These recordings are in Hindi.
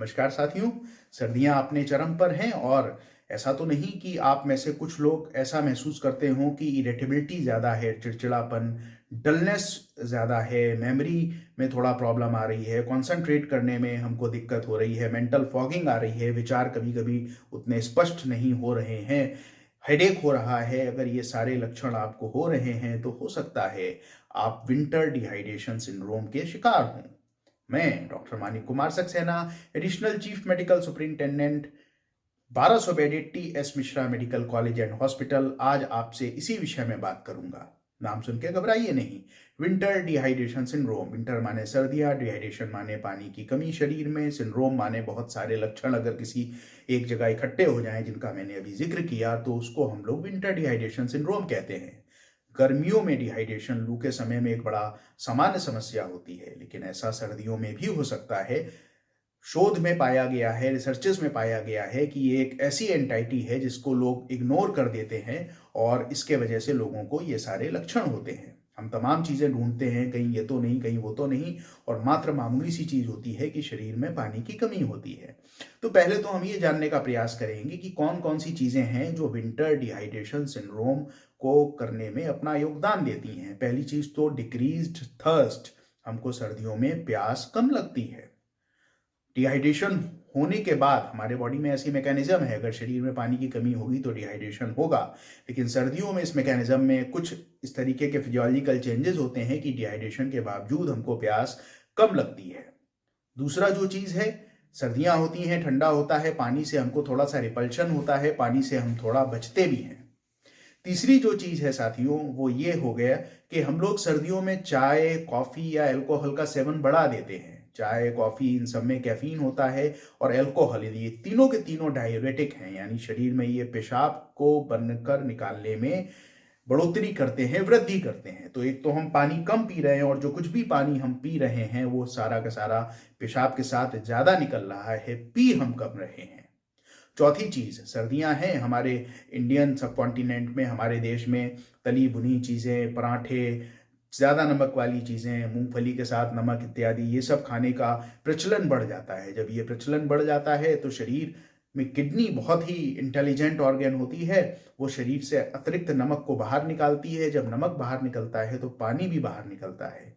नमस्कार साथियों। सर्दियां अपने चरम पर हैं और ऐसा तो नहीं कि आप में से कुछ लोग ऐसा महसूस करते हों कि इरिटेबिलिटी ज़्यादा है, चिड़चिड़ापन, डलनेस ज़्यादा है, मेमोरी में थोड़ा प्रॉब्लम आ रही है, कंसंट्रेट करने में हमको दिक्कत हो रही है, मेंटल फॉगिंग आ रही है, विचार कभी-कभी उतने स्पष्ट नहीं हो रहे हैं, हेडेक हो रहा है। अगर ये सारे लक्षण आपको हो रहे हैं तो हो सकता है आप विंटर डिहाइड्रेशन सिंड्रोम के शिकार हों। मैं doctor Manik Kumar Saxena, additional chief medical superintendent, 1200 bedded T.S.. Mishra medical college and hospital, आज आपसे इसी विषय में बात करूंगा। नाम सुन के घबराइए नहीं। विंटर डिहाइड्रेशन सिंड्रोम, विंटर माने सर्दियां, डिहाइड्रेशन माने पानी की कमी शरीर में, सिंड्रोम माने बहुत सारे लक्षण अगर किसी एक जगह इकट्ठे हो जाएं जिनका मैंने अभी जिक्र किया तो उसको हम लोग विंटर डिहाइड्रेशन सिंड्रोम कहते हैं। गर्मियों में डिहाइड्रेशन लू के समय में एक बड़ा सामान्य समस्या होती है, लेकिन ऐसा सर्दियों में भी हो सकता है। शोध में पाया गया है, रिसर्चेस में पाया गया है कि ये एक ऐसी एंटाइटी है जिसको लोग इग्नोर कर देते हैं और इसके वजह से लोगों को ये सारे लक्षण होते हैं। हम तमाम चीज़ें ढूंढते हैं, कहीं ये तो नहीं, कहीं वो तो नहीं, और मात्र मामूली सी चीज़ होती है कि शरीर में पानी की कमी होती है। तो पहले तो हम ये जानने का प्रयास करेंगे कि कौन कौन सी चीज़ें हैं जो विंटर डिहाइड्रेशन सिंड्रोम को करने में अपना योगदान देती हैं। पहली चीज़ तो डिक्रीज्ड थर्स्ट, हमको सर्दियों में प्यास कम लगती है। डिहाइड्रेशन होने के बाद हमारे बॉडी में ऐसी मैकेनिज्म है, अगर शरीर में पानी की कमी होगी तो डिहाइड्रेशन होगा, लेकिन सर्दियों में इस मैकेनिज्म में कुछ इस तरीके के फिजियोलॉजिकल चेंजेस होते हैं कि डिहाइड्रेशन के बावजूद हमको प्यास कम लगती है। दूसरा जो चीज़ है, सर्दियां होती हैं, ठंडा होता है, पानी से हमको थोड़ा सा रिपल्शन होता है, पानी से हम थोड़ा बचते भी हैं। तीसरी जो चीज़ है साथियों वो ये हो गया कि हम लोग सर्दियों में चाय, कॉफ़ी या अल्कोहल का सेवन बढ़ा देते हैं। चाय, कॉफ़ी, इन सब में कैफीन होता है और अल्कोहल, ये तीनों के तीनों डाययूरेटिक हैं, यानी शरीर में ये पेशाब को बनकर निकालने में बढ़ोतरी करते हैं, वृद्धि करते हैं। तो एक तो हम पानी कम पी रहे हैं और जो कुछ भी पानी हम पी रहे हैं वो सारा का सारा पेशाब के साथ ज़्यादा निकल रहा है, पी हम कम रहे हैं। चौथी चीज़, सर्दियां हैं, हमारे इंडियन सब कॉन्टिनेंट में, हमारे देश में तली भुनी चीज़ें, पराठे, ज़्यादा नमक वाली चीज़ें, मूंगफली के साथ नमक इत्यादि, ये सब खाने का प्रचलन बढ़ जाता है। जब ये प्रचलन बढ़ जाता है तो शरीर में किडनी बहुत ही इंटेलिजेंट ऑर्गन होती है, वो शरीर से अतिरिक्त नमक को बाहर निकालती है। जब नमक बाहर निकलता है तो पानी भी बाहर निकलता है,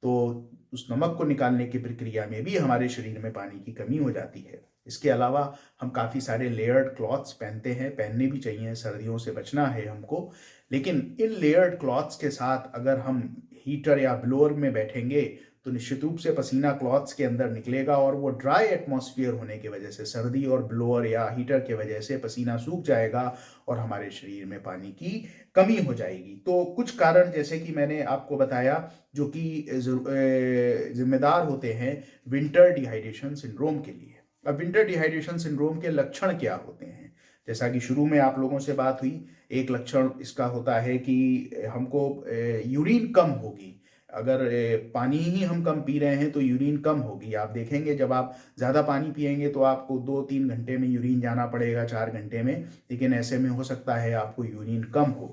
तो उस नमक को निकालने की प्रक्रिया में भी हमारे शरीर में पानी की कमी हो जाती है। इसके अलावा हम काफ़ी सारे लेयर्ड क्लॉथ्स पहनते हैं, पहनने भी चाहिए, सर्दियों से बचना है हमको। लेकिन इन लेयर्ड क्लॉथ्स के साथ अगर हम हीटर या ब्लोअर में बैठेंगे तो निश्चित रूप से पसीना क्लॉथ्स के अंदर निकलेगा और वो ड्राई एटमॉस्फेयर होने की वजह से, सर्दी और ब्लोअर या हीटर की वजह से पसीना सूख जाएगा और हमारे शरीर में पानी की कमी हो जाएगी। तो कुछ कारण जैसे कि मैंने आपको बताया जो कि जिम्मेदार होते हैं विंटर डिहाइड्रेशन सिंड्रोम के लिए। अब विंटर डिहाइड्रेशन सिंड्रोम के लक्षण क्या होते हैं? जैसा कि शुरू में आप लोगों से बात हुई, एक लक्षण इसका होता है कि हमको यूरिन कम होगी। अगर पानी ही हम कम पी रहे हैं तो यूरिन कम होगी। आप देखेंगे जब आप ज़्यादा पानी पिएंगे तो आपको 2-3 घंटे में यूरिन जाना पड़ेगा, 4 घंटे में, लेकिन ऐसे में हो सकता है आपको यूरिन कम हो।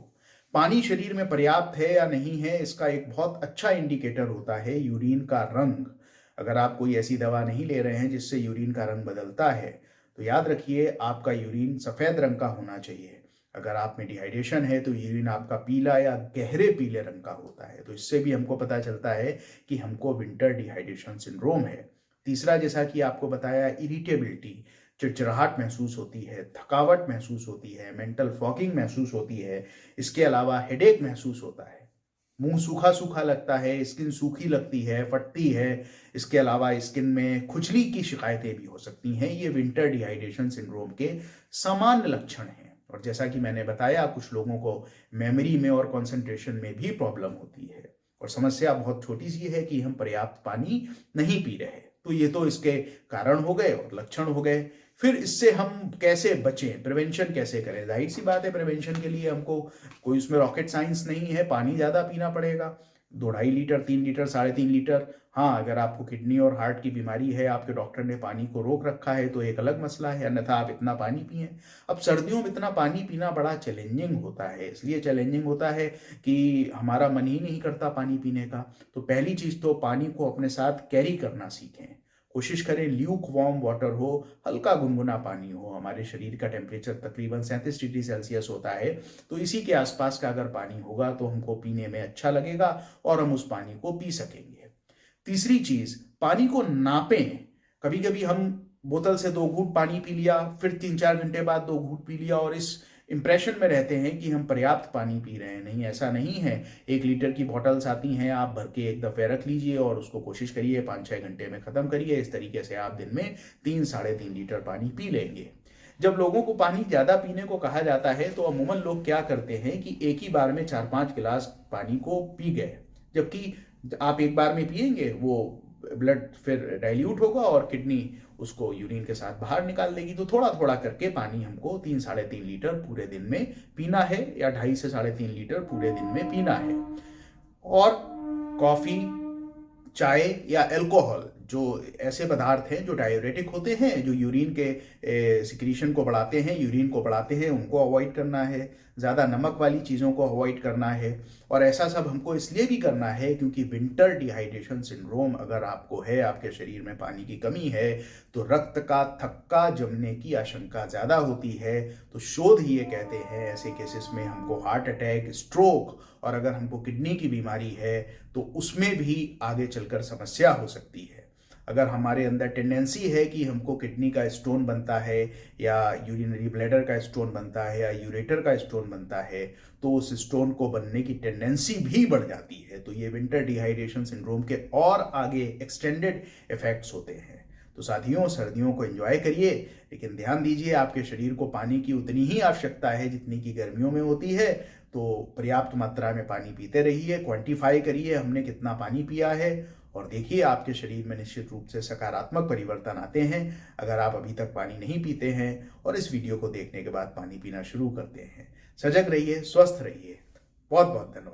पानी शरीर में पर्याप्त है या नहीं है, इसका एक बहुत अच्छा इंडिकेटर होता है यूरिन का रंग। अगर आप कोई ऐसी दवा नहीं ले रहे हैं जिससे यूरिन का रंग बदलता है तो याद रखिए आपका यूरिन सफ़ेद रंग का होना चाहिए। अगर आप में डिहाइड्रेशन है तो यूरिन आपका पीला या गहरे पीले रंग का होता है, तो इससे भी हमको पता चलता है कि हमको विंटर डिहाइड्रेशन सिंड्रोम है। तीसरा, जैसा कि आपको बताया, इरिटेबिलिटी, चिड़चिड़ाहट महसूस होती है, थकावट महसूस होती है, मेंटल फॉगिंग महसूस होती है। इसके अलावा हेडेक महसूस होता है, मुंह सूखा सूखा लगता है, स्किन सूखी लगती है, फटती है। इसके अलावा स्किन में खुजली की शिकायतें भी हो सकती हैं। ये विंटर डिहाइड्रेशन सिंड्रोम के सामान्य लक्षण हैं। और जैसा कि मैंने बताया, कुछ लोगों को मेमोरी में और कंसंट्रेशन में भी प्रॉब्लम होती है। और समस्या बहुत छोटी सी है कि हम पर्याप्त पानी नहीं पी रहे। तो ये तो इसके कारण हो गए और लक्षण हो गए। फिर इससे हम कैसे बचें, प्रिवेंशन कैसे करें? जाहिर सी बात है, प्रिवेंशन के लिए हमको कोई उसमें रॉकेट साइंस नहीं है, पानी ज़्यादा पीना पड़ेगा, 2-2.5 लीटर, 3 लीटर, 3.5 लीटर। हाँ, अगर आपको किडनी और हार्ट की बीमारी है, आपके डॉक्टर ने पानी को रोक रखा है तो एक अलग मसला है, अन्यथा आप इतना पानी पिए। अब सर्दियों में इतना पानी पीना बड़ा चैलेंजिंग होता है, इसलिए चैलेंजिंग होता है कि हमारा मन ही नहीं करता पानी पीने का। तो पहली चीज़ तो पानी को अपने साथ कैरी करना सीखें। कोशिश करें ल्यूक वार्म वाटर हो, हल्का गुनगुना पानी हो। हमारे शरीर का टेम्परेचर तकरीबन 37 डिग्री सेल्सियस होता है, तो इसी के आसपास का अगर पानी होगा तो हमको पीने में अच्छा लगेगा और हम उस पानी को पी सकेंगे। तीसरी चीज, पानी को नापें। कभी कभी हम बोतल से 2 घूंट पानी पी लिया, फिर 3-4 घंटे बाद 2 घूंट पी लिया और इस इंप्रेशन में रहते हैं कि हम पर्याप्त पानी पी रहे हैं। नहीं, ऐसा नहीं है। 1 लीटर की बॉटल्स आती हैं, आप भर के एक दफ़े रख लीजिए और उसको कोशिश करिए 5-6 घंटे में ख़त्म करिए। इस तरीके से आप दिन में 3-3.5 लीटर पानी पी लेंगे। जब लोगों को पानी ज़्यादा पीने को कहा जाता है तो अमूमन लोग क्या करते हैं कि एक ही बार में 4-5 गिलास पानी को पी गए, जबकि आप एक बार में पिएंगे वो ब्लड फिर डाइल्यूट होगा और किडनी उसको यूरिन के साथ बाहर निकाल देगी। तो थोड़ा थोड़ा करके पानी हमको 3-3.5 लीटर पूरे दिन में पीना है, या 2.5 से 3.5 लीटर पूरे दिन में पीना है। और कॉफी, चाय या अल्कोहल, जो ऐसे पदार्थ हैं जो डायूरेटिक होते हैं, जो यूरिन के सिक्रीशन को बढ़ाते हैं, यूरिन को बढ़ाते हैं, उनको अवॉइड करना है। ज़्यादा नमक वाली चीज़ों को अवॉइड करना है। और ऐसा सब हमको इसलिए भी करना है क्योंकि विंटर डिहाइड्रेशन सिंड्रोम अगर आपको है, आपके शरीर में पानी की कमी है, तो रक्त का थक्का जमने की आशंका ज़्यादा होती है। तो शोध ये कहते हैं ऐसे केसेस में हमको हार्ट अटैक, स्ट्रोक और अगर हमको किडनी की बीमारी है तो उसमें भी आगे चलकर समस्या हो सकती है। अगर हमारे अंदर टेंडेंसी है कि हमको किडनी का स्टोन बनता है या यूरिनरी ब्लैडर का स्टोन बनता है या यूरेटर का स्टोन बनता है, तो उस स्टोन को बनने की टेंडेंसी भी बढ़ जाती है। तो ये विंटर डिहाइड्रेशन सिंड्रोम के और आगे एक्सटेंडेड इफेक्ट्स होते हैं। तो साथियों, सर्दियों को एंजॉय करिए, लेकिन ध्यान दीजिए आपके शरीर को पानी की उतनी ही आवश्यकता है जितनी की गर्मियों में होती है। तो पर्याप्त मात्रा में पानी पीते रहिए, क्वांटिफाई करिए हमने कितना पानी पिया है और देखिए आपके शरीर में निश्चित रूप से सकारात्मक परिवर्तन आते हैं। अगर आप अभी तक पानी नहीं पीते हैं और इस वीडियो को देखने के बाद पानी पीना शुरू करते हैं, सजग रहिए, स्वस्थ रहिए। बहुत बहुत धन्यवाद।